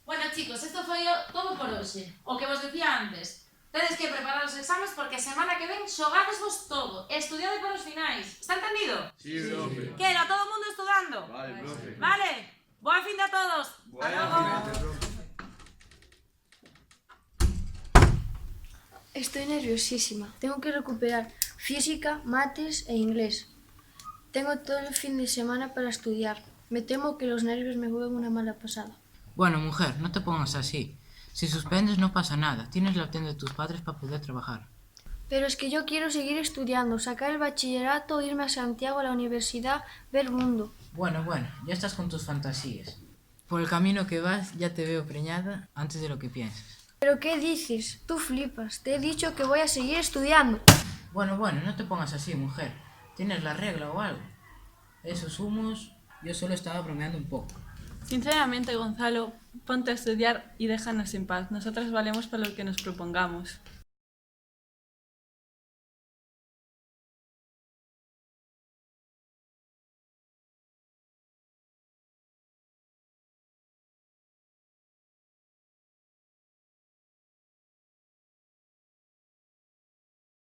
Bueno, chicos, esto foi todo por hoxe. O que vos decía antes. Tedes que preparar os exames porque a semana que ven xogadesvos todo. E estudiade para os finais. Está entendido? Sí, profe. Quero a todo o mundo estudando. Vale, profe. Vale. Boa fin de a todos. Buena Hasta logo. fin de, profe. Estoy nerviosísima. Tengo que recuperar física, mates e inglés. Tengo todo el fin de semana para estudiar. Me temo que los nervios me jueguen una mala pasada. Bueno, mujer, no te pongas así. Si suspendes no pasa nada. Tienes la opción de tus padres para poder trabajar. Pero es que yo quiero seguir estudiando, sacar el bachillerato, irme a Santiago a la universidad, ver mundo. Bueno, ya estás con tus fantasías. Por el camino que vas ya te veo preñada antes de lo que piensas. ¿Pero qué dices? Tú flipas. Te he dicho que voy a seguir estudiando. Bueno, no te pongas así, mujer. ¿Tienes la regla o algo? Esos humos, yo solo estaba bromeando un poco. Sinceramente, Gonzalo, ponte a estudiar y déjanos en paz. Nosotras valemos para lo que nos propongamos.